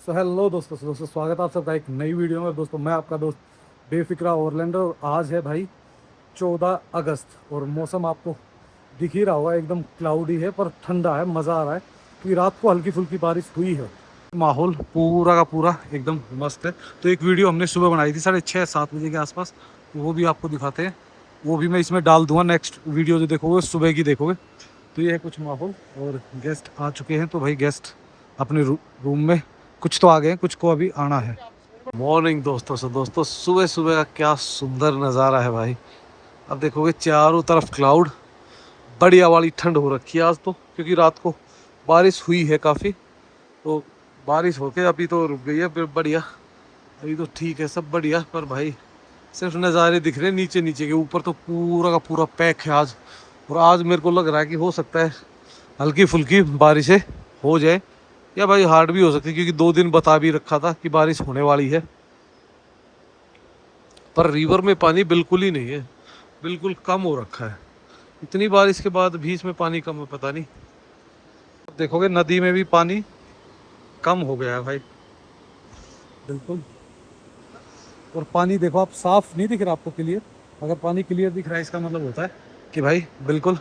Hello दोस्तों स्वागत है आप सबका एक नई वीडियो में। दोस्तों मैं आपका दोस्त बेफिक्रा ओरलैंडो। और आज है भाई 14 अगस्त और मौसम आपको दिख ही रहा होगा, एकदम क्लाउडी है पर ठंडा है, मज़ा आ रहा है कि रात को हल्की फुल्की बारिश हुई है। माहौल पूरा का पूरा एकदम मस्त है। तो एक वीडियो हमने सुबह बनाई थी 6:30-7 बजे के आसपास, तो वो भी आपको दिखाते हैं। वो भी मैं इसमें डाल दूंगा, नेक्स्ट वीडियो जो देखोगे सुबह की देखोगे। तो ये है कुछ माहौल और गेस्ट आ चुके हैं। तो भाई गेस्ट अपने रूम में, कुछ तो आ गए, कुछ को अभी आना है। मॉर्निंग दोस्तों सुबह सुबह का क्या सुंदर नज़ारा है भाई। अब देखोगे चारों तरफ क्लाउड, बढ़िया वाली ठंड हो रखी है आज तो, क्योंकि रात को बारिश हुई है काफ़ी। तो बारिश होके अभी तो रुक गई है, फिर बढ़िया अभी तो ठीक है सब बढ़िया। पर भाई सिर्फ नज़ारे दिख रहे हैं नीचे नीचे के, ऊपर तो पूरा का पूरा पैक है आज। और आज मेरे को लग रहा है कि हो सकता है हल्की फुल्की बारिशें हो जाए, या भाई हार्ड भी हो सकती है, क्योंकि 2 दिन बता भी रखा था कि बारिश होने वाली है। पर रिवर में पानी बिल्कुल ही नहीं है, बिल्कुल कम हो रखा है। इतनी बारिश के बाद भी इसमें पानी कम है, पता नहीं। अब देखोगे नदी में भी पानी कम हो गया है भाई, बिल्कुल। और पानी देखो आप, साफ नहीं दिख रहा आपको क्लियर। अगर पानी क्लियर दिख रहा है इसका मतलब होता है कि भाई बिल्कुल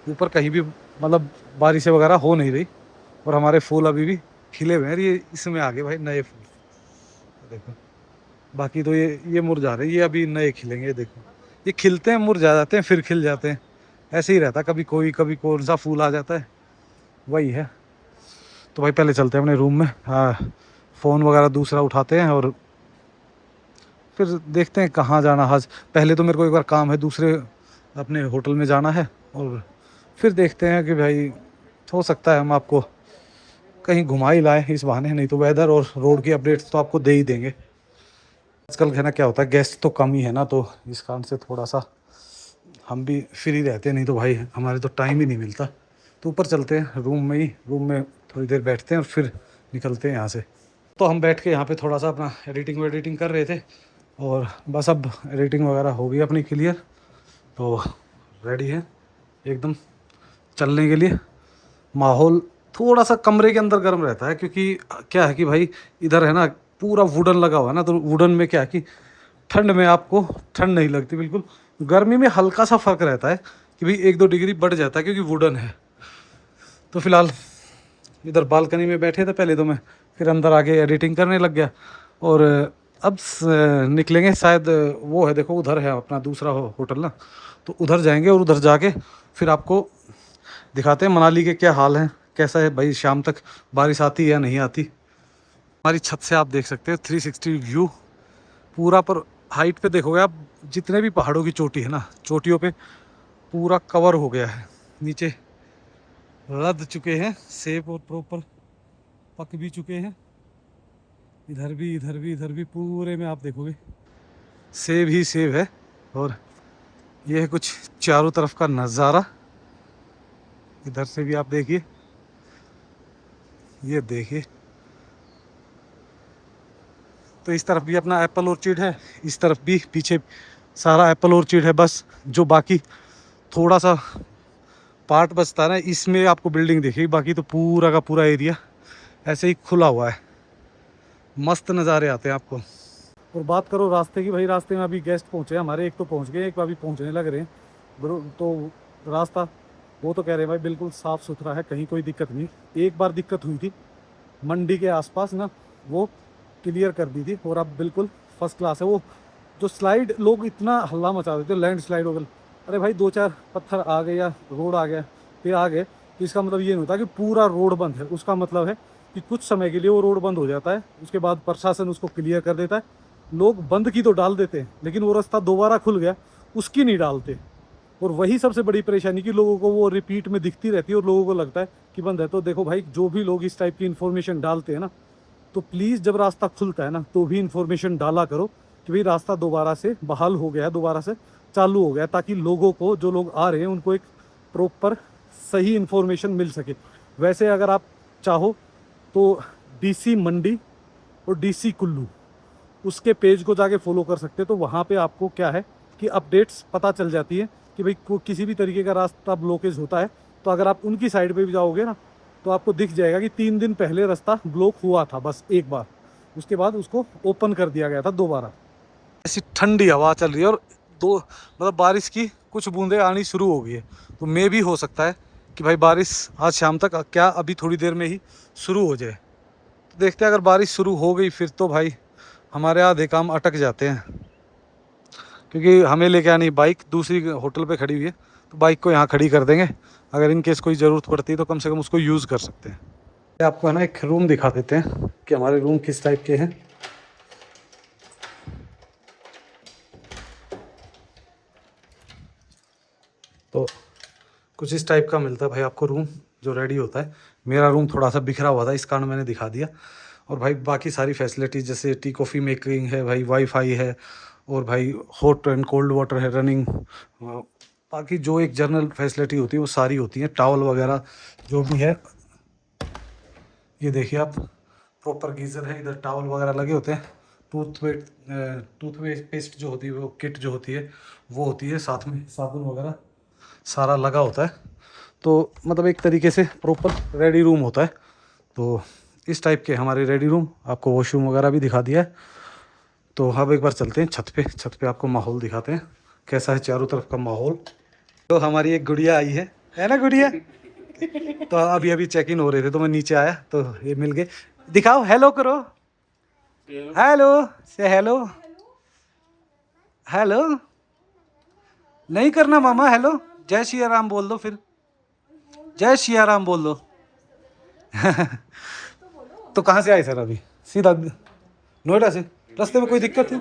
ऊपर कहीं भी मतलब बारिशें वगैरह हो नहीं रही। और हमारे फूल अभी भी खिले हुए हैं, ये इसमें आ गए भाई नए फूल, देखो। बाकी तो ये मुरझा रहे हैं, ये अभी नए खिलेंगे, ये देखो। ये खिलते हैं, मुरझा जाते हैं, फिर खिल जाते हैं, ऐसे ही रहता है। कभी कौन सा फूल आ जाता है, वही है। तो भाई पहले चलते हैं अपने रूम में, हाँ, फ़ोन वगैरह दूसरा उठाते हैं और फिर देखते हैं कहाँ जाना आज। पहले तो मेरे को एक बार काम है दूसरे अपने होटल में जाना है, और फिर देखते हैं कि भाई हो सकता है हम आपको कहीं घुमा ही लाएं इस बहाने। नहीं तो वेदर और रोड की अपडेट्स तो आपको दे ही देंगे। आजकल है ना, क्या होता है, गेस्ट तो कम ही है ना, तो इस कारण से थोड़ा सा हम भी फ्री रहते हैं। नहीं तो भाई हमारे तो टाइम ही नहीं मिलता। तो ऊपर चलते हैं रूम में थोड़ी देर बैठते हैं और फिर निकलते हैं यहाँ से। तो हम बैठ के यहाँ पे थोड़ा सा अपना एडिटिंग कर रहे थे, और बस अब एडिटिंग वगैरह हो गई अपनी क्लियर, तो रेडी है एकदम चलने के लिए। माहौल थोड़ा सा कमरे के अंदर गर्म रहता है, क्योंकि क्या है कि भाई इधर है ना पूरा वुडन लगा हुआ है ना, तो वुडन में क्या है कि ठंड में आपको ठंड नहीं लगती बिल्कुल। गर्मी में हल्का सा फर्क रहता है कि भाई 1-2 डिग्री बढ़ जाता है, क्योंकि वुडन है। तो फिलहाल इधर बालकनी में बैठे थे पहले तो मैं, फिर अंदर आके एडिटिंग करने लग गया। और अब निकलेंगे शायद, वो है देखो उधर है अपना दूसरा होटल ना, तो उधर जाएंगे और उधर जाके फिर आपको दिखाते हैं मनाली के क्या हाल है, कैसा है भाई शाम तक बारिश आती है या नहीं आती। हमारी छत से आप देख सकते हैं 360 व्यू पूरा। पर हाइट पे देखोगे आप, जितने भी पहाड़ों की चोटी है ना, चोटियों पे पूरा कवर हो गया है। नीचे लद चुके हैं सेब और प्रॉपर पक भी चुके हैं। इधर भी पूरे में आप देखोगे सेब ही सेब है। और ये है कुछ चारों तरफ का नज़ारा। इधर से भी आप देखिए, ये देखिए। तो इस तरफ भी अपना एप्पल ऑर्चिड है, इस तरफ भी पीछे सारा एप्पल ऑर्चिड है। बस जो बाकी थोड़ा सा पार्ट बचता है ना, इसमें आपको बिल्डिंग दिखेगी, बाकी तो पूरा का पूरा एरिया ऐसे ही खुला हुआ है। मस्त नज़ारे आते हैं आपको। और बात करो रास्ते की, भाई रास्ते में अभी गेस्ट पहुंचे हमारे, एक तो पहुंच गए, एक अभी पहुंचने लग रहे हैं। तो रास्ता वो तो कह रहे हैं भाई बिल्कुल साफ़ सुथरा है, कहीं कोई दिक्कत नहीं। एक बार दिक्कत हुई थी मंडी के आसपास ना, वो क्लियर कर दी थी, और अब बिल्कुल फर्स्ट क्लास है। वो जो स्लाइड लोग इतना हल्ला मचा देते, लैंड स्लाइड हो गया, अरे भाई 2-4 पत्थर आ गए या रोड आ गया फिर आ गए, तो इसका मतलब ये नहीं होता कि पूरा रोड बंद है। उसका मतलब है कि कुछ समय के लिए वो रोड बंद हो जाता है, उसके बाद प्रशासन उसको क्लियर कर देता है। लोग बंद की तो डाल देते हैं, लेकिन वो रास्ता दोबारा खुल गया उसकी नहीं डालते। और वही सबसे बड़ी परेशानी कि लोगों को वो रिपीट में दिखती रहती है और लोगों को लगता है कि बंद है। तो देखो भाई, जो भी लोग इस टाइप की इन्फॉर्मेशन डालते हैं ना, तो प्लीज़ जब रास्ता खुलता है ना, तो भी इन्फॉर्मेशन डाला करो कि भाई रास्ता दोबारा से बहाल हो गया है, दोबारा से चालू हो गया, ताकि लोगों को, जो लोग आ रहे हैं, उनको एक प्रॉपर सही इन्फॉर्मेशन मिल सके। वैसे अगर आप चाहो तो डीसी मंडी और डीसी कुल्लू, उसके पेज को जाके फॉलो कर सकते हैं। तो वहाँ पे आपको क्या है कि अपडेट्स पता चल जाती है कि भाई किसी भी तरीके का रास्ता ब्लॉकेज होता है, तो अगर आप उनकी साइड पे भी जाओगे ना, तो आपको दिख जाएगा कि 3 दिन पहले रास्ता ब्लॉक हुआ था बस एक बार, उसके बाद उसको ओपन कर दिया गया था दोबारा। ऐसी ठंडी हवा चल रही है और दो मतलब बारिश की कुछ बूंदें आनी शुरू हो गई है। तो मे भी हो सकता है कि भाई बारिश आज शाम तक, क्या अभी थोड़ी देर में ही शुरू हो जाए। तो देखते हैं, अगर बारिश शुरू हो गई फिर तो भाई हमारे आधे काम अटक जाते हैं, क्योंकि हमें लेके आनी बाइक दूसरी होटल पे खड़ी हुई है, तो बाइक को यहाँ खड़ी कर देंगे। अगर इन केस कोई ज़रूरत पड़ती है तो कम से कम उसको यूज़ कर सकते हैं। आपको है ना एक रूम दिखा देते हैं कि हमारे रूम किस टाइप के हैं। तो कुछ इस टाइप का मिलता है भाई आपको रूम जो रेडी होता है। मेरा रूम थोड़ा सा बिखरा हुआ था, इस कारण मैंने दिखा दिया। और भाई बाकी सारी फैसिलिटीज़ जैसे टी कॉफ़ी मेकिंग है भाई, वाईफाई है, और भाई हॉट एंड कोल्ड वाटर है रनिंग। बाकी जो एक जनरल फैसिलिटी होती है वो सारी होती है, टावल वगैरह जो भी है। ये देखिए आप, प्रॉपर गीज़र है, इधर टावल वगैरह लगे होते हैं। टूथपेस्ट जो होती है वो किट जो होती है वो होती है, साथ में साबुन वगैरह सारा लगा होता है। तो मतलब एक तरीके से प्रॉपर रेडी रूम होता है। तो इस टाइप के हमारे रेडी रूम, आपको वॉशरूम वगैरह भी दिखा दिया है। तो अब एक बार चलते हैं छत पे। छत पे आपको माहौल दिखाते हैं कैसा है चारों तरफ का माहौल। तो हमारी एक गुड़िया आई है ना गुड़िया? तो अभी अभी चेक इन हो रहे थे तो मैं नीचे आया तो ये मिल गए। दिखाओ, हेलो करो, हेलो से हेलो, हेलो नहीं करना मामा, हेलो जय श्री राम बोल दो, फिर जय श्री राम बोल दो। तो कहाँ से आए सर? अभी सीधा नोएडा से? रास्ते में कोई दिक्कत थी?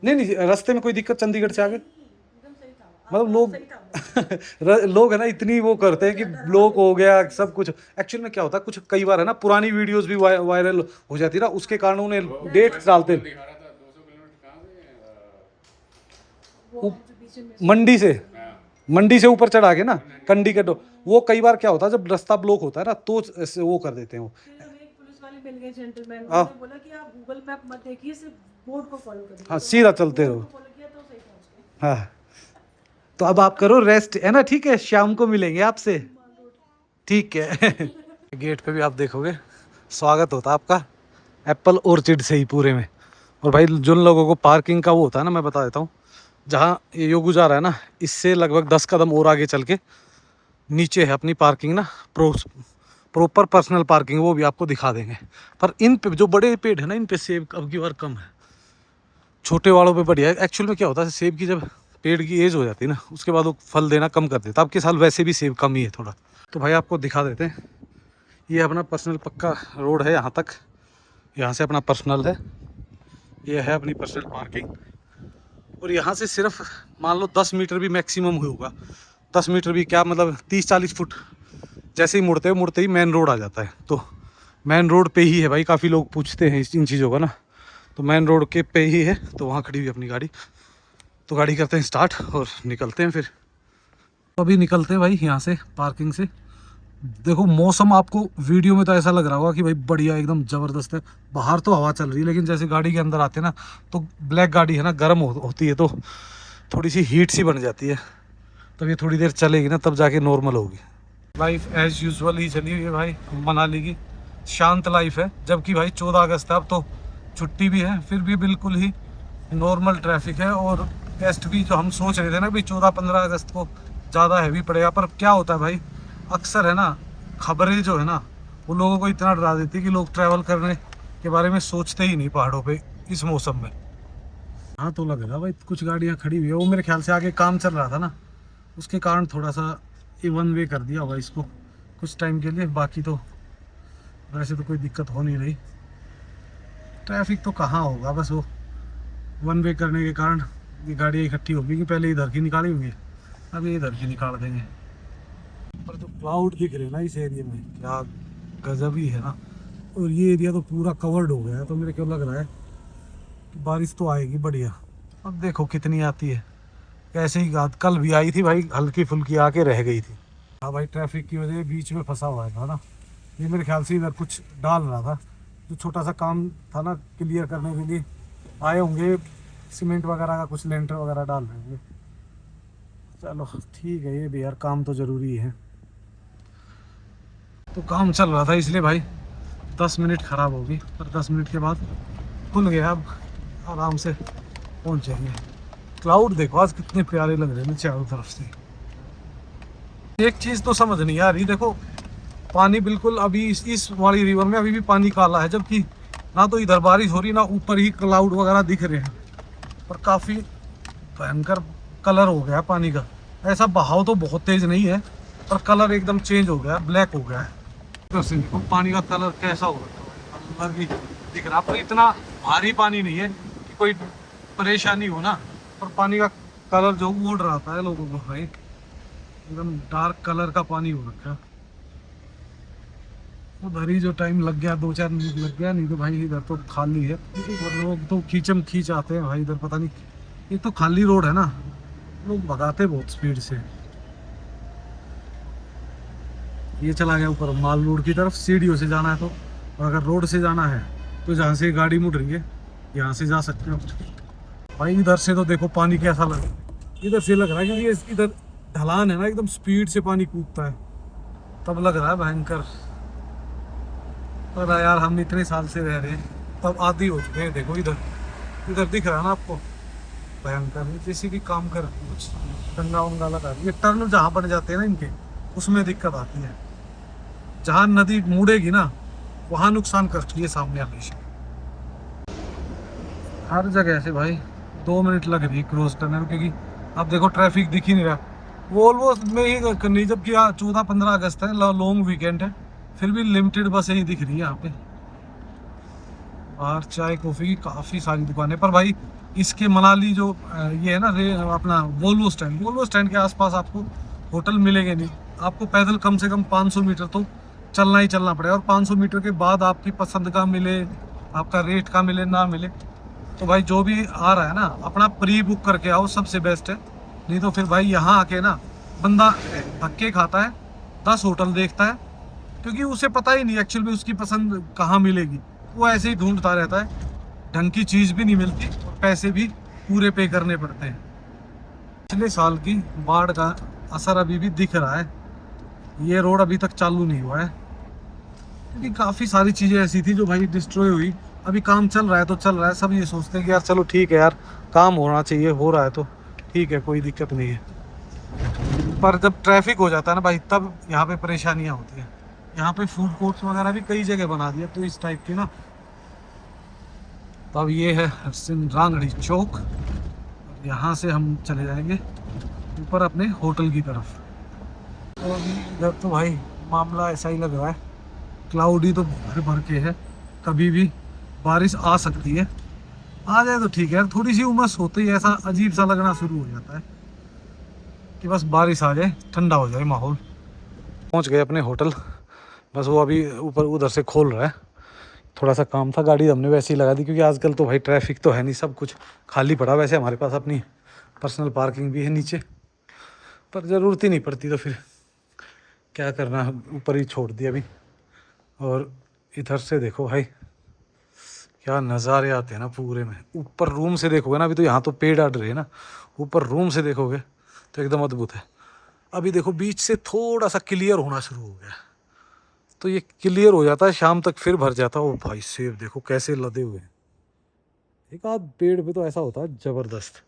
नहीं नहीं, रास्ते में कोई दिक्कत? चंडीगढ़ से आगे मतलब लोग लोग है ना इतनी वो करते हैं कि ब्लॉक हो गया सब कुछ। एक्चुअल में क्या होता है, कुछ कई बार है ना पुरानी वीडियोस भी वायरल हो जाती है ना, उसके कारण उन्हें डेट डालते हैं। मंडी से, मंडी से ऊपर चढ़ा के ना कंडी के वो कई बार क्या होता है जब रास्ता ब्लॉक होता है ना तो ऐसे वो कर देते हैं वो। पुलिस वाले मिल गए जेंटलमैन, हाँ उन्होंने बोला कि आप गूगल मैप मत देखिए, सिर्फ बोर्ड को फॉलो करिए। हाँ, सीधा चलते रहो। फॉलो किया तो सही पहुंच गए। हाँ, तो अब आप करो रेस्ट, है ना? ठीक है, शाम को मिलेंगे आपसे, ठीक है। गेट पे भी आप देखोगे स्वागत होता है आपका एप्पल ऑर्चिड से ही पूरे में। और भाई जिन लोगों को पार्किंग का वो होता है ना, मैं बता देता हूँ, जहाँ ये योगु जा रहा है ना, इससे लगभग 10 कदम और आगे चल के नीचे है अपनी पार्किंग ना, प्रॉपर पर्सनल पार्किंग, वो भी आपको दिखा देंगे। पर इन पे जो बड़े पेड़ है ना, इन पे सेब अब की बार कम है, छोटे वालों पे बढ़िया है। एक्चुअल में क्या होता है, सेब की जब पेड़ की एज हो जाती है ना, उसके बाद वो फल देना कम कर देता है। अब के साल वैसे भी सेब कम ही है थोड़ा। तो भाई आपको दिखा देते हैं, ये अपना पर्सनल पक्का रोड है यहाँ तक, यहाँ से अपना पर्सनल है, ये है अपनी पर्सनल पार्किंग। और यहाँ से सिर्फ मान लो 10 मीटर भी मैक्सिमम होगा, 10 मीटर भी क्या मतलब 30-40 फुट जैसे ही मुड़ते ही मेन रोड आ जाता है। तो मेन रोड पे ही है भाई, काफ़ी लोग पूछते हैं इन चीज़ों का ना, तो मेन रोड के पे ही है। तो वहाँ खड़ी हुई अपनी गाड़ी, तो गाड़ी करते हैं स्टार्ट और निकलते हैं फिर। अभी निकलते हैं भाई यहाँ से पार्किंग से। देखो मौसम आपको वीडियो में तो ऐसा लग रहा होगा कि भाई बढ़िया एकदम ज़बरदस्त है, बाहर तो हवा चल रही है, लेकिन जैसे गाड़ी के अंदर आते हैं ना तो ब्लैक गाड़ी है ना, गर्म होती है तो थोड़ी सी हीट सी बन जाती है। तब ये थोड़ी देर चलेगी ना तब जाके नॉर्मल होगी। लाइफ एज यूजुअल ही चली हुई है भाई मनाली की, शांत लाइफ है। जबकि भाई 14 अगस्त है, अब तो छुट्टी भी है, फिर भी बिल्कुल ही नॉर्मल ट्रैफिक है। और टेस्ट भी जो हम सोच रहे थे ना भाई 14-15 अगस्त को ज़्यादा हैवी पड़ेगा, पर क्या होता है भाई अक्सर है ना, खबरें जो है ना वो लोगों को इतना डरा देती है कि लोग ट्रैवल करने के बारे में सोचते ही नहीं पहाड़ों पे इस मौसम में। हाँ, तो लग रहा भाई कुछ गाड़ियाँ खड़ी हुई है, वो मेरे ख्याल से आगे काम चल रहा था ना, उसके कारण थोड़ा सा ये वन वे कर दिया होगा इसको कुछ टाइम के लिए। बाकी तो वैसे तो कोई दिक्कत हो नहीं रही, ट्रैफिक तो कहाँ होगा, बस वो वन वे करने के कारण ये गाड़ियाँ इकट्ठी होगी कि पहले इधर की निकाली होंगी, अब ये इधर की निकाल देंगे। पर जो क्लाउड दिख रहे हैं ना इस एरिया में, क्या गजब ही है ना। और ये एरिया तो पूरा कवर्ड हो गया है, तो मेरे को लग रहा है कि बारिश तो आएगी बढ़िया। अब देखो कितनी आती है, कैसे ही कल भी आई थी भाई, हल्की फुल्की आके रह गई थी। हाँ भाई, ट्रैफिक की वजह से बीच में फंसा हुआ था ना, ये मेरे ख्याल से इधर कुछ डाल रहा था, जो छोटा सा काम था ना क्लियर करने के लिए आए होंगे, सीमेंट वगैरह का कुछ लेंटर वगैरह डाल रहे होंगे। चलो ठीक है, ये भी यार काम तो ज़रूरी है। तो काम चल रहा था इसलिए भाई 10 मिनट ख़राब होगी, पर 10 मिनट के बाद खुल गया। अब आराम से पहुंच जाएंगे। क्लाउड देखो आज कितने प्यारे लग रहे हैं चारों तरफ से। एक चीज़ तो समझ नहीं आ रही, देखो पानी बिल्कुल अभी इस वाली रिवर में अभी भी पानी काला है, जबकि ना तो इधर बारिश हो रही ना ऊपर ही क्लाउड वगैरह दिख रहे हैं, पर काफ़ी भयंकर कलर हो गया पानी का। ऐसा बहाव तो बहुत तेज नहीं है, पर कलर एकदम चेंज हो गया, ब्लैक हो गया है। तो देखो पानी का कलर कैसा हो रहा है, अलग ही दिख रहा है। पर इतना भारी पानी नहीं है कि कोई परेशानी हो ना, पर पानी का कलर जो उड़ रहा था है लोगों को भाई, एकदम डार्क कलर का पानी हो रखा है। उधर ही जो टाइम लग गया 2-4 मिनट लग गया, नहीं तो भाई इधर तो खाली है और लोग तो खींचम खींच आते हैं भाई इधर। पता नहीं, ये तो खाली रोड है ना, लोग भगाते बहुत स्पीड से। ये चला गया ऊपर माल रोड की तरफ, सीढ़ियों से जाना है तो, और अगर रोड से जाना है तो जहाँ से गाड़ी मुड़ रही है यहाँ से जा सकते हो भाई। इधर से तो देखो पानी कैसा लग रहा है, इधर से लग रहा है क्योंकि इधर ढलान है ना, एकदम स्पीड से पानी कूदता है, तब लग रहा है भयंकर। पर यार हम इतने साल से रह रहे हैं तब आदी हो चुके हैं। देखो इधर इधर दिख रहा है ना आपको, भयंकर जैसे कि काम कर कुछ डंगा वंगा लगा। ये टर्न जहाँ बन जाते हैं ना इनके, उसमें दिक्कत आती है। जहाँ नदी मुड़ेगी ना वहाँ नुकसान करती है सामने हमेशा। हर जगह से भाई 2 मिनट लग रही क्रॉस करने में, क्योंकि अब देखो ट्रैफिक दिख ही नहीं रहा। वोल्वो में ही करनी, जबकि 14-15 अगस्त है, लॉन्ग वीकेंड है, फिर भी लिमिटेड बसें ही दिख रही है यहाँ पे। और चाय कॉफ़ी की काफ़ी सारी दुकानें। पर भाई इसके मनाली जो ये है ना अपना वोल्वो स्टैंड के आसपास आपको होटल मिलेंगे नहीं। आपको पैदल कम से कम 500 मीटर तो चलना ही चलना पड़ेगा, और 500 मीटर के बाद आपकी पसंद का मिले, आपका रेट का मिले ना मिले, तो भाई जो भी आ रहा है ना अपना प्री बुक करके आओ, सबसे बेस्ट है। नहीं तो फिर भाई यहाँ आके ना बंदा धक्के खाता है, 10 होटल देखता है, क्योंकि उसे पता ही नहीं एक्चुअल में उसकी पसंद कहाँ मिलेगी। वो ऐसे ही ढूंढता रहता है, ढंग की चीज़ भी नहीं मिलती और पैसे भी पूरे पे करने पड़ते हैं। पिछले साल की बाढ़ का असर अभी भी दिख रहा है। ये रोड अभी तक चालू नहीं हुआ है, क्योंकि काफ़ी सारी चीज़ें ऐसी थी जो भाई डिस्ट्रॉय हुई। अभी काम चल रहा है तो चल रहा है, सब ये सोचते हैं कि यार चलो ठीक है यार, काम होना चाहिए, हो रहा है तो ठीक है, कोई दिक्कत नहीं है। पर जब ट्रैफिक हो जाता है ना भाई, तब यहाँ पे परेशानियाँ होती हैं। यहाँ पे फूड कोर्ट्स वगैरह भी कई जगह बना दिया तो इस टाइप की ना। तो अब ये है रांगड़ी चौक, यहाँ से हम चले जाएंगे ऊपर अपने होटल की तरफ। तो अभी इधर तो भाई मामला ऐसा ही लग रहा है, क्लाउडी तो भर भर के है, कभी भी बारिश आ सकती है। आ जाए तो ठीक है, थोड़ी सी उमस होती है, ऐसा अजीब सा लगना शुरू हो जाता है कि बस बारिश आ जाए, ठंडा हो जाए माहौल। पहुंच गए अपने होटल, बस वो अभी ऊपर उधर से खोल रहा है। थोड़ा सा काम था, गाड़ी हमने वैसे ही लगा दी, क्योंकि आजकल तो भाई ट्रैफिक तो है नहीं, सब कुछ खाली पड़ा। वैसे हमारे पास अपनी पर्सनल पार्किंग भी है नीचे, पर ज़रूरत ही नहीं पड़ती तो फिर क्या करना, ऊपर ही छोड़ दिया अभी। और इधर से देखो भाई क्या नज़ारे आते हैं ना पूरे में। ऊपर रूम से देखोगे ना, अभी तो यहाँ तो पेड़ अड़ रहे हैं ना, ऊपर रूम से देखोगे तो एकदम अद्भुत है। अभी देखो बीच से थोड़ा सा क्लियर होना शुरू हो गया, तो ये क्लियर हो जाता है, शाम तक फिर भर जाता है। ओ भाई सेब देखो कैसे लदे हुए हैं, एक आध पेड़ पे तो ऐसा होता है ज़बरदस्त।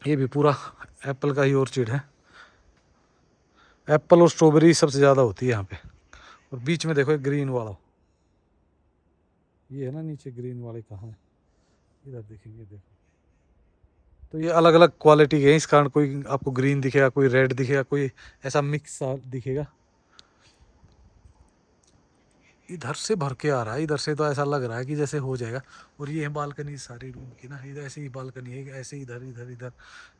ये भी पूरा एप्पल का ही ऑर्चिड है, एप्पल और स्ट्रॉबेरी सबसे ज़्यादा होती है यहाँ पे। और बीच में देखो एक ग्रीन वाला, ये है ना नीचे ग्रीन वाले कहाँ है, इधर देखेंगे देखो। तो ये अलग अलग क्वालिटी के हैं, इस कारण कोई आपको ग्रीन दिखेगा, कोई रेड दिखेगा, कोई ऐसा मिक्स सा दिखेगा। इधर से भर के आ रहा है, इधर से तो ऐसा लग रहा है कि जैसे हो जाएगा। और ये है बालकनी सारी रूम की ना, इधर ऐसे ही बालकनी है, ऐसे इधर इधर इधर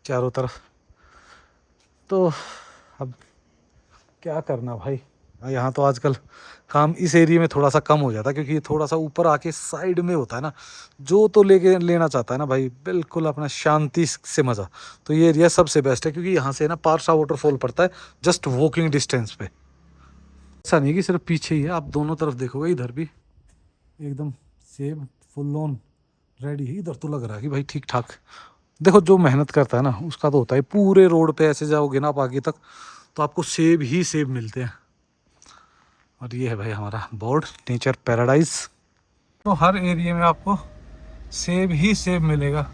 चारों तरफ। तो अब क्या करना भाई, यहाँ तो आजकल काम इस एरिया में थोड़ा सा कम हो जाता है, क्योंकि ये थोड़ा सा ऊपर आके साइड में होता है ना। जो तो लेके लेना चाहता है ना भाई, बिल्कुल अपना शांति से मज़ा, तो ये एरिया सबसे बेस्ट है, क्योंकि यहाँ से ना पारसा वाटरफॉल पड़ता है जस्ट वॉकिंग डिस्टेंस पे। ऐसा नहीं कि सिर्फ पीछे ही है, आप दोनों तरफ देखोगे, इधर भी एकदम सेम फुल ऑन रेडी है। इधर तो लग रहा है कि भाई ठीक ठाक। देखो जो मेहनत करता है ना उसका तो होता है। पूरे रोड पे ऐसे जाओगे ना आप आगे तक, तो आपको सेब ही सेब मिलते हैं। और ये है भाई हमारा बोर्ड, नेचर पैराडाइज। तो हर एरिया में आपको सेब ही सेब मिलेगा।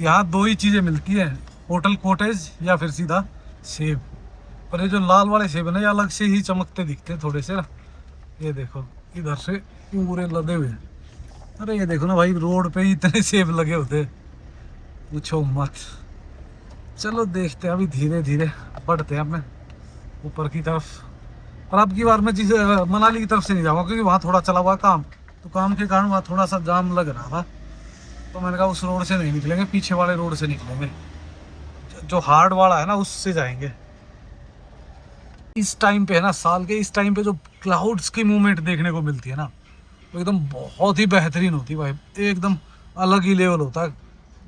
यहाँ दो ही चीज़ें मिलती है, होटल कॉटेज या फिर सीधा सेब। पर ये जो लाल वाले सेब है ना, ये अलग से ही चमकते दिखते हैं थोड़े से ना। ये देखो इधर से पूरे लदे हुए हैं। अरे ये देखो ना भाई, रोड पे ही इतने सेब लगे होते, पूछो मत। चलो देखते हैं, अभी धीरे धीरे बढ़ते हैं अपने ऊपर की तरफ। पर अब की बार मैं जिस मनाली की तरफ से नहीं जाऊँगा, क्योंकि वहाँ थोड़ा चला हुआ काम, तो काम के कारण वहाँ थोड़ा सा जाम लग रहा था। तो मैंने कहा उस रोड से नहीं निकलेंगे, पीछे वाले रोड से निकलेंगे, जो हार्ड वाला है ना उससे जाएंगे। इस टाइम पे है ना, साल के इस टाइम पे जो क्लाउड्स की मूवमेंट देखने को मिलती है ना, वो एकदम बहुत ही बेहतरीन होती है भाई। एकदम अलग ही लेवल होता है।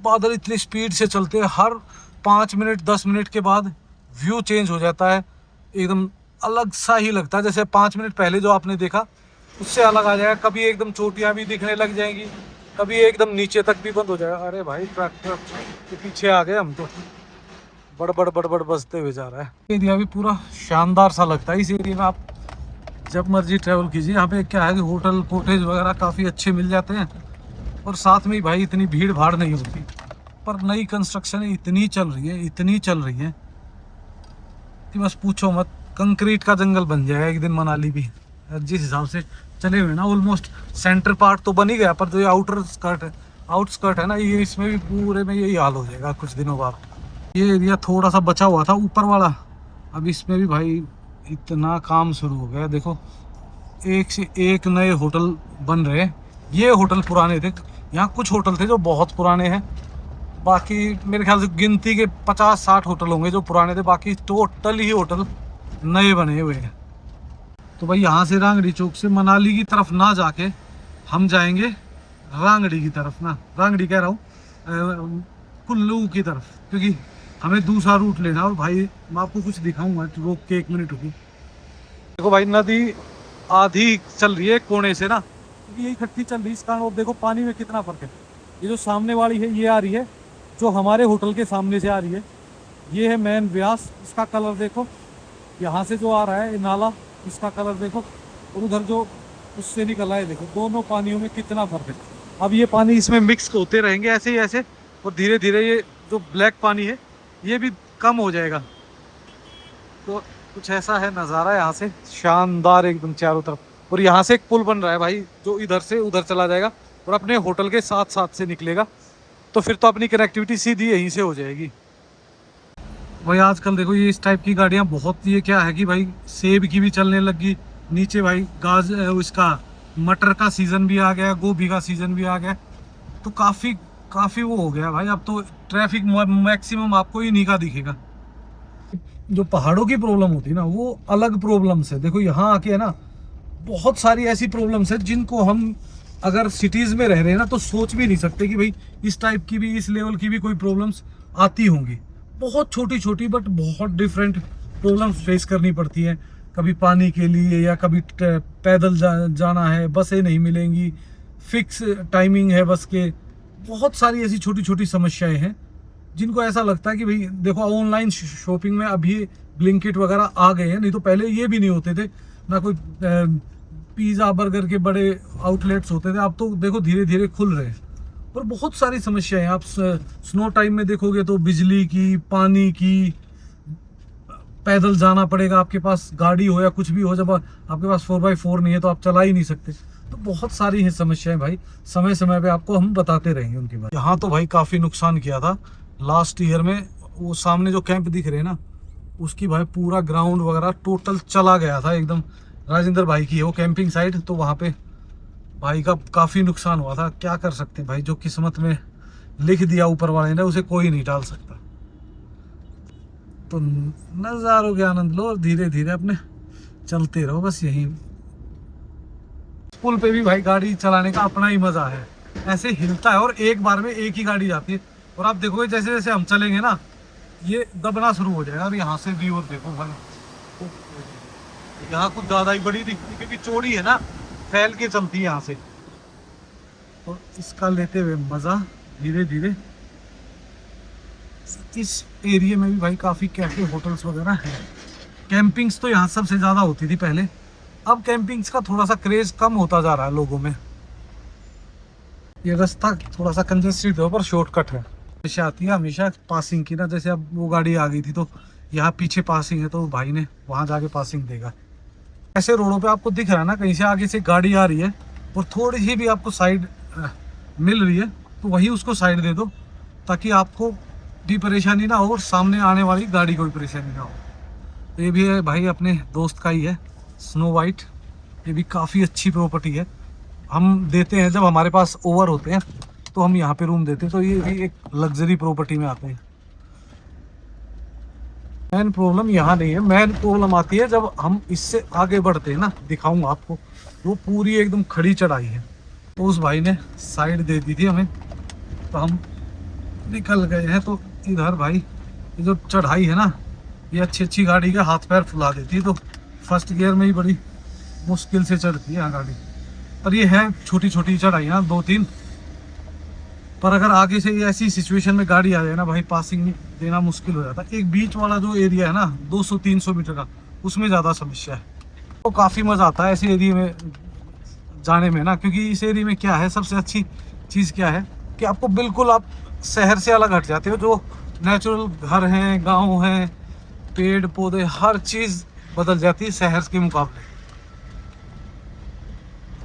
बादल इतनी स्पीड से चलते हैं, हर 5 मिनट 10 मिनट के बाद व्यू चेंज हो जाता है। एकदम अलग सा ही लगता है, जैसे 5 मिनट पहले जो आपने देखा उससे अलग आ जाएगा। कभी एकदम चोटियाँ भी दिखने लग जाएंगी, कभी एकदम नीचे तक भी बंद हो जाएगा। अरे भाई ट्रैक्टर के पीछे आ गए हम तो, बड़बड़ बड़बड़ बजते हुए जा रहा है। एरिया भी पूरा शानदार सा लगता है। इस एरिया में आप जब मर्जी ट्रैवल कीजिए। यहाँ पे क्या है कि होटल कॉटेज वगैरह काफ़ी अच्छे मिल जाते हैं, और साथ में ही भाई इतनी भीड़ भाड़ नहीं होती। पर नई कंस्ट्रक्शन इतनी चल रही है, इतनी चल रही है कि बस पूछो मत। कंक्रीट का जंगल बन जाएगा एक दिन मनाली भी, जिस हिसाब से चले हुए ना। ऑलमोस्ट सेंटर पार्ट तो बन ही गया, पर जो ये आउटस्कर्ट है ना, ये इसमें भी पूरे में यही हाल हो जाएगा कुछ दिनों बाद। ये एरिया थोड़ा सा बचा हुआ था ऊपर वाला, अब इसमें भी भाई इतना काम शुरू हो गया। देखो एक से एक नए होटल बन रहे हैं। ये होटल पुराने थे, यहाँ कुछ होटल थे जो बहुत पुराने हैं, बाकी मेरे ख्याल से गिनती के 50-60 होटल होंगे जो पुराने थे, बाकी टोटल ही होटल नए बने हुए हैं। तो भाई यहाँ से रांगड़ी चौक से मनाली की तरफ ना जाके हम जाएंगे रांगड़ी की तरफ ना, रांगड़ी कह रहा हूँ, कुल्लू की तरफ, क्योंकि हमें दूसरा रूट लेना। और भाई मैं आपको कुछ दिखाऊंगा, रोक के 1 मिनट रुको। देखो भाई नदी आधी चल रही है कोने से ना, क्योंकि ये इकट्ठी चल रही है इस कारण। और देखो पानी में कितना फर्क है। ये जो सामने वाली है ये आ रही है, जो हमारे होटल के सामने से आ रही है, ये है मेन ब्यास। इसका कलर देखो, यहाँ से जो आ रहा है ये नाला, इसका कलर देखो, और उधर जो उससे निकल रहा है देखो, दोनों पानियों में कितना फर्क है। अब ये पानी इसमें मिक्स होते रहेंगे ऐसे ही ऐसे, और धीरे धीरे ये जो ब्लैक पानी है ये भी कम हो जाएगा। तो कुछ ऐसा है नज़ारा यहाँ से, शानदार एकदम चारों तरफ। और यहाँ से एक पुल बन रहा है भाई, जो इधर से उधर चला जाएगा और अपने होटल के साथ साथ से निकलेगा। तो फिर तो अपनी कनेक्टिविटी सीधी यहीं से हो जाएगी। भाई आजकल देखो ये इस टाइप की गाड़ियाँ बहुत, ये क्या है कि भाई सेब की भी चलने लगी। नीचे भाई गाज इसका मटर का सीज़न भी आ गया, गोभी का सीज़न भी आ गया। तो काफ़ी वो हो गया भाई। अब तो ट्रैफिक मैक्सिमम आपको ही नहीं का दिखेगा। जो पहाड़ों की प्रॉब्लम होती है ना, वो अलग प्रॉब्लम्स है। देखो यहाँ आके है ना, बहुत सारी ऐसी प्रॉब्लम्स है जिनको हम अगर सिटीज़ में रह रहे हैं ना, तो सोच भी नहीं सकते कि भाई इस टाइप की भी, इस लेवल की भी कोई प्रॉब्लम्स आती होंगी। बहुत छोटी छोटी बट बहुत डिफरेंट प्रॉब्लम्स फेस करनी पड़ती हैं। कभी पानी के लिए, या कभी पैदल जाना है, बसें नहीं मिलेंगी, फिक्स टाइमिंग है बस के। बहुत सारी ऐसी छोटी छोटी समस्याएं हैं जिनको ऐसा लगता है कि भाई देखो ऑनलाइन शॉपिंग में अभी ब्लिंकिट वगैरह आ गए हैं, नहीं तो पहले ये भी नहीं होते थे। ना कोई पिज़्ज़ा बर्गर के बड़े आउटलेट्स होते थे, अब तो देखो धीरे धीरे खुल रहे हैं। और बहुत सारी समस्याएं, आप स्नो टाइम में देखोगे तो बिजली की, पानी की, पैदल जाना पड़ेगा। आपके पास गाड़ी हो या कुछ भी हो, जब आपके पास 4x4 नहीं है तो आप चला ही नहीं सकते। तो बहुत सारी हैं समस्याएं भाई, समय समय पे आपको हम बताते रहेंगे उनकी बात। यहाँ तो भाई काफ़ी नुकसान किया था लास्ट ईयर में। वो सामने जो कैंप दिख रहे हैं ना, उसकी भाई पूरा ग्राउंड वगैरह टोटल चला गया था एकदम। राजेंद्र भाई की है वो कैंपिंग साइट, तो वहाँ पे भाई का काफ़ी नुकसान हुआ था। क्या कर सकते हैं भाई, जो किस्मत में लिख दिया ऊपर वाले ने उसे कोई नहीं टाल सकता। तो नज़ारों के आनंद लो और धीरे धीरे अपने चलते रहो बस। यहीं पुल पे भी भाई गाड़ी चलाने का अपना ही मज़ा है, ऐसे हिलता है और एक बार में एक ही गाड़ी जाती है। और आप देखोगे जैसे जैसे हम चलेंगे ना, ये दबना शुरू हो जाएगा। और यहाँ से व्यू देखो भाई, यहाँ कुछ ज़्यादा ही बड़ी दिखती, क्योंकि चौड़ी है ना, फैल के चलती है यहाँ से। तो इसका लेते हुए मज़ा धीरे धीरे। इस एरिया में भी भाई काफ़ी कैफे होटल्स वगैरह हैं। कैंपिंग्स तो यहाँ सबसे ज़्यादा होती थी पहले, अब कैंपिंग्स का थोड़ा सा क्रेज कम होता जा रहा है लोगों में। ये रास्ता थोड़ा सा कंजेस्टेड है पर शॉर्टकट है। हमेशा आती है हमेशा पासिंग की ना, जैसे अब वो गाड़ी आ गई थी तो यहाँ पीछे पासिंग है तो भाई ने वहाँ जाके पासिंग देगा। ऐसे रोडों पे आपको दिख रहा है ना कहीं से आगे से गाड़ी आ रही है और थोड़ी सी भी आपको साइड मिल रही है तो वही उसको साइड दे दो, ताकि आपको भी परेशानी ना हो और सामने आने वाली गाड़ी को भी परेशानी ना हो। तो ये भी है भाई अपने दोस्त का ही है स्नो वाइट। ये भी काफ़ी अच्छी प्रॉपर्टी है। हम देते हैं जब हमारे पास ओवर होते हैं तो हम यहाँ पे रूम देते हैं, तो ये भी एक लग्जरी प्रॉपर्टी में आते हैं। मेन प्रॉब्लम यहाँ नहीं है, मेन प्रॉब्लम आती है जब हम इससे आगे बढ़ते हैं ना। दिखाऊंगा आपको, वो पूरी एकदम खड़ी चढ़ाई है। तो उस भाई ने साइड दे दी थी हमें तो हम निकल गए हैं। तो इधर भाई ये जो चढ़ाई है ना, ये अच्छी गाड़ी के हाथ पैर फुला देती है, तो फर्स्ट गियर में ही बड़ी मुश्किल से चढ़ती है यहाँ गाड़ी। पर ये है छोटी छोटी चढ़ाइयाँ 2-3, पर अगर आगे से ये ऐसी सिचुएशन में गाड़ी आ जाए ना भाई, पासिंग देना मुश्किल हो जाता है। एक बीच वाला जो एरिया है ना 200-300 मीटर का, उसमें ज़्यादा समस्या है। तो काफ़ी मज़ा आता है ऐसे एरिया में जाने में ना, क्योंकि इस एरिया में क्या है, सबसे अच्छी चीज़ क्या है कि आपको बिल्कुल आप शहर से अलग हट जाते हो। जो नेचुरल घर हैं, गांव हैं, पेड़ पौधे, हर चीज़ बदल जाती है शहर के मुकाबले।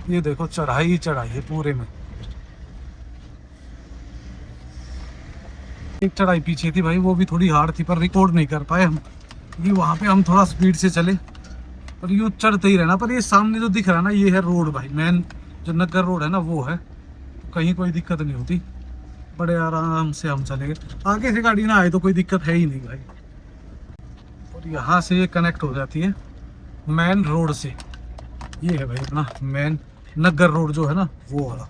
ये देखो चढ़ाई ही चढ़ाई है पूरे में। एक चढ़ाई पीछे थी भाई, वो भी थोड़ी हार्ड थी पर रिकॉर्ड नहीं कर पाए हम, क्योंकि वहाँ पे हम थोड़ा स्पीड से चले। पर यूँ चढ़ते ही रहना। पर ये सामने जो दिख रहा है ना, ये है रोड भाई, मेन जो नगर रोड है ना वो है। कहीं कोई दिक्कत नहीं होती, बड़े आराम से हम चलेंगे। आगे से गाड़ी ना आए तो कोई दिक्कत है ही नहीं भाई। और यहाँ से ये कनेक्ट हो जाती है मेन रोड से। ये है भाई अपना मेन नगर रोड जो है ना वो वाला।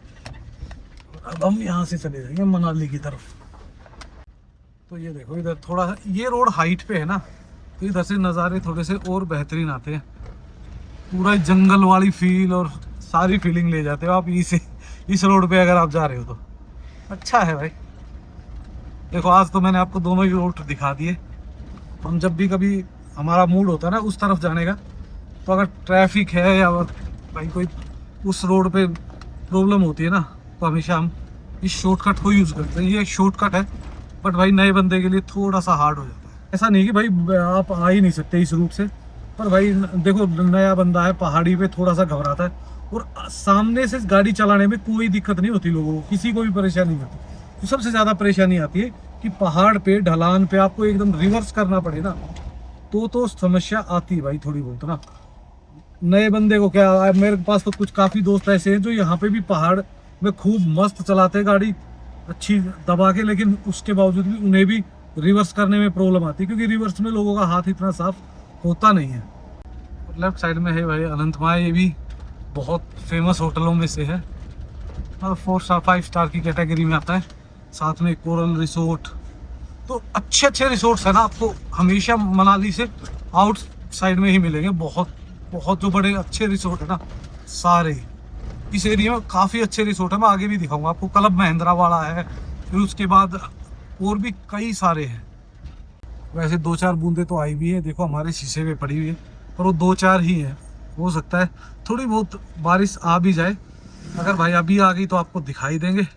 अब हम यहाँ से चले जाएंगे मनाली की तरफ। तो ये देखो इधर थोड़ा सा ये रोड हाइट पे है ना, तो इधर से नज़ारे थोड़े से और बेहतरीन आते हैं। पूरा जंगल वाली फील और सारी फीलिंग ले जाते हो आप इस रोड पे अगर आप जा रहे हो तो। अच्छा है भाई। देखो आज तो मैंने आपको दोनों ही रूट दिखा दिए। हम जब भी कभी हमारा मूड होता है ना उस तरफ जाने का, तो अगर ट्रैफिक है या भाई कोई उस रोड पे प्रॉब्लम होती है ना, तो हमेशा हम इस शॉर्टकट को यूज़ करते हैं। ये शॉर्टकट है बट भाई नए बंदे के लिए थोड़ा सा हार्ड हो जाता है। ऐसा नहीं कि भाई आप आ ही नहीं सकते इस रूट से, पर भाई देखो नया बंदा है, पहाड़ी पे थोड़ा सा घबराता है। और सामने से गाड़ी चलाने में कोई दिक्कत नहीं होती लोगों को, किसी को भी परेशानी नहीं होती। तो सबसे ज़्यादा परेशानी आती है कि पहाड़ पे ढलान पे आपको एकदम रिवर्स करना पड़े ना, तो समस्या आती है भाई थोड़ी बहुत ना। नए बंदे को क्या, मेरे पास तो कुछ काफ़ी दोस्त ऐसे हैं जो यहाँ पे भी पहाड़ में खूब मस्त चलाते हैं गाड़ी अच्छी दबा के, लेकिन उसके बावजूद भी उन्हें भी रिवर्स करने में प्रॉब्लम आती है, क्योंकि रिवर्स में लोगों का हाथ इतना साफ होता नहीं है। लेफ्ट साइड में है भाई अनंतमाया, ये भी बहुत फेमस होटलों में से है, 4-5 स्टार की कैटेगरी में आता है। साथ में कोरल रिसोर्ट, तो अच्छे रिसोर्ट्स है ना आपको हमेशा मनाली से आउट साइड में ही मिलेंगे। बहुत जो बड़े अच्छे रिसोर्ट है ना सारे इस एरिया में काफ़ी अच्छे रिसोर्ट है। मैं आगे भी दिखाऊंगा आपको। क्लब महिंद्रा वाला है, फिर उसके बाद और भी कई सारे हैं। वैसे 2-4 बूंदे तो आई भी है, देखो हमारे शीशे पे पड़ी हुई है, पर वो 2-4 ही है। हो सकता है थोड़ी बहुत बारिश आ भी जाए। अगर भाई अभी आ गई तो आपको दिखाई देंगे,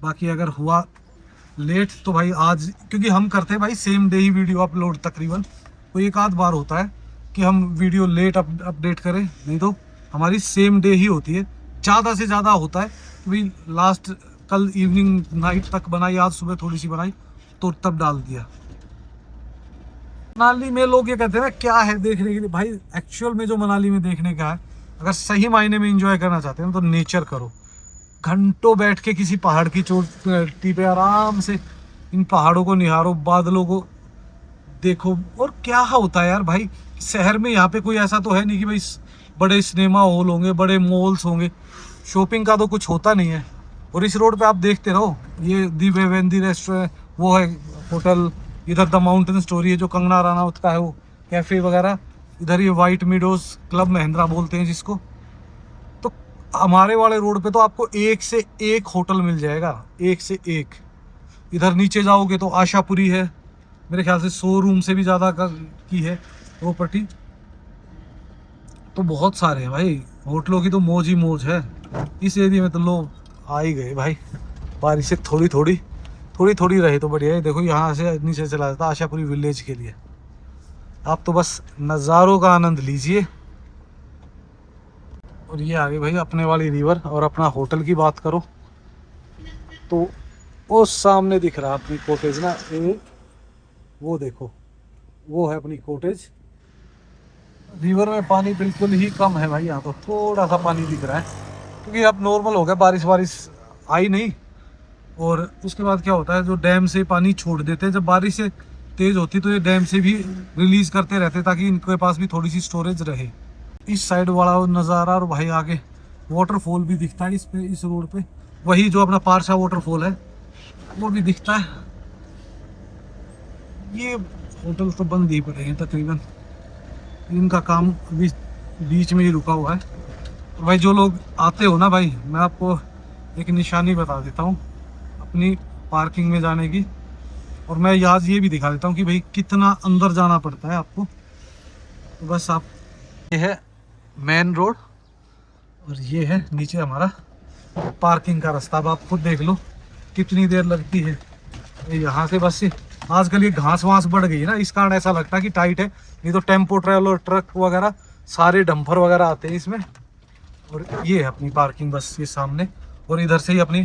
बाकी अगर हुआ लेट तो भाई आज, क्योंकि हम करते हैं भाई सेम डे ही वीडियो अपलोड तकरीबन, तो एक आध बार होता है कि हम वीडियो लेट अपडेट करें, नहीं तो हमारी सेम डे ही होती है। ज़्यादा से ज़्यादा होता है कि लास्ट कल इवनिंग नाइट तक बनाई, आज सुबह थोड़ी सी बनाई तो तब डाल दिया। मनाली में लोग ये कहते हैं ना क्या है देखने के लिए, भाई एक्चुअल में जो मनाली में देखने का है, अगर सही मायने में एंजॉय करना चाहते हैं तो नेचर करो। घंटों बैठ के किसी पहाड़ की चोटी पे आराम से इन पहाड़ों को निहारो, बादलों को देखो। और क्या होता है यार भाई, शहर में यहाँ पे कोई ऐसा तो है नहीं कि भाई बड़े सिनेमा हॉल होंगे, बड़े मॉल्स होंगे, शॉपिंग का तो कुछ होता नहीं है। और इस रोड पे आप देखते रहो, ये दी वेवेंदी रेस्टोरेंट वो है होटल, इधर द माउंटेन स्टोरी है जो कंगना रनावत का है वो कैफ़े वगैरह, इधर ये वाइट मीडोज क्लब महिंद्रा बोलते हैं जिसको। तो हमारे वाले रोड पे तो आपको एक से एक होटल मिल जाएगा, एक से एक। इधर नीचे जाओगे तो आशापुरी है, मेरे ख्याल से 100 रूम से भी ज़्यादा की है प्रॉपर्टी। तो बहुत सारे हैं भाई, होटलों की तो मौज ही मौज है। इस एरिया में तो लोग आ ही गए भाई। बारिश से थोड़ी थोड़ी रहे तो बढ़िया है। देखो यहाँ से नीचे चला जाता आशापुरी विलेज के लिए। आप तो बस नज़ारों का आनंद लीजिए। और ये आ गई भाई अपने वाली रिवर। और अपना होटल की बात करो तो वो सामने दिख रहा अपनी कॉटेज ना, वो देखो, वो है अपनी कॉटेज। रिवर में पानी बिल्कुल ही कम है भाई, यहाँ तो थोड़ा सा पानी दिख रहा है क्योंकि अब नॉर्मल हो गया, बारिश आई नहीं। और उसके बाद क्या होता है, जो डैम से पानी छोड़ देते हैं, जब बारिश से तेज होती तो ये डैम से भी रिलीज करते रहते ताकि इनके पास भी थोड़ी सी स्टोरेज रहे। इस साइड वाला नज़ारा, और भाई आगे वाटरफॉल भी दिखता है इस रोड पे। वही जो अपना पारसा वाटरफॉल है वो भी दिखता है। ये होटल तो बंद ही पड़े हैं तकरीबन, इनका काम अभी बीच में ही रुका हुआ है। और भाई जो लोग आते हो ना भाई, मैं आपको एक निशानी बता देता हूँ अपनी पार्किंग में जाने की। और मैं याद ये भी दिखा देता हूँ कि भाई कितना अंदर जाना पड़ता है आपको। तो बस आप, ये है मेन रोड और ये है नीचे हमारा पार्किंग का रास्ता। अब आप खुद देख लो कितनी देर लगती है। यहाँ से बस आजकल ये घास वास बढ़ गई है ना, इस कारण ऐसा लगता है कि टाइट है। नहीं तो टेम्पो ट्रैवलर, ट्रक वगैरह, सारे डंपर वगैरह आते हैं इसमें। और ये है अपनी पार्किंग बस ये सामने। और इधर से ही अपनी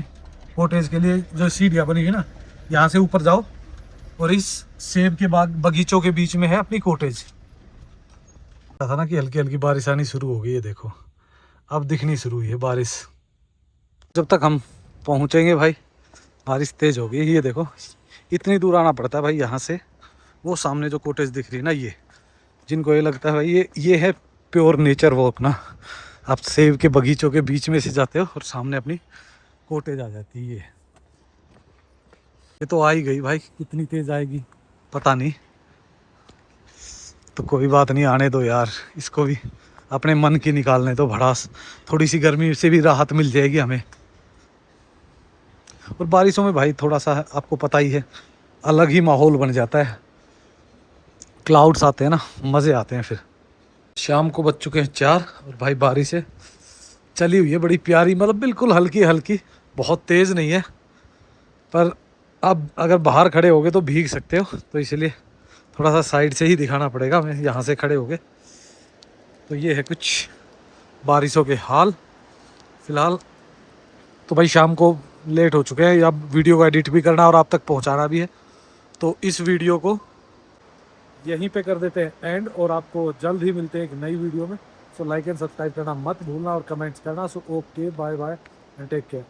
कॉटेज के लिए जो सीढ़ियाँ बनी है ना, यहाँ से ऊपर जाओ और इस सेब के बगीचों के बीच में है अपनी कॉटेज। था ना कि हल्की हल्की बारिश आनी शुरू हो गई है, देखो अब दिखनी शुरू हुई है बारिश। जब तक हम पहुँचेंगे भाई बारिश तेज हो गई। ये देखो इतनी दूर आना पड़ता है भाई यहाँ से। वो सामने जो कॉटेज दिख रही है ना, ये जिनको ये लगता है भाई ये है प्योर नेचर वो अपना। आप सेब के बगीचों के बीच में से जाते हो और सामने अपनी कॉटेज आ जाती है। ये तो आ ही गई भाई, कितनी तेज आएगी पता नहीं। तो कोई बात नहीं, आने दो यार, इसको भी अपने मन की निकालने दो भड़ास। थोड़ी सी गर्मी से भी राहत मिल जाएगी हमें। और बारिशों में भाई थोड़ा सा आपको पता ही है, अलग ही माहौल बन जाता है। क्लाउड्स आते हैं ना, मज़े आते हैं फिर। शाम को बज चुके हैं 4 और भाई बारिश है चली हुई है बड़ी प्यारी, मतलब बिल्कुल हल्की हल्की, बहुत तेज़ नहीं है। पर अब अगर बाहर खड़े होगे तो भीग सकते हो, तो इसलिए थोड़ा सा साइड से ही दिखाना पड़ेगा हमें, यहाँ से खड़े होगे। तो ये है कुछ बारिशों के हाल फ़िलहाल। तो भाई शाम को लेट हो चुके हैं, अब वीडियो को एडिट भी करना और आप तक पहुँचाना भी है। तो इस वीडियो को यहीं पे कर देते हैं एंड, और आपको जल्द ही मिलते हैं एक नई वीडियो में। सो लाइक एंड सब्सक्राइब करना मत भूलना और कमेंट्स करना। So okay, bye bye and take care.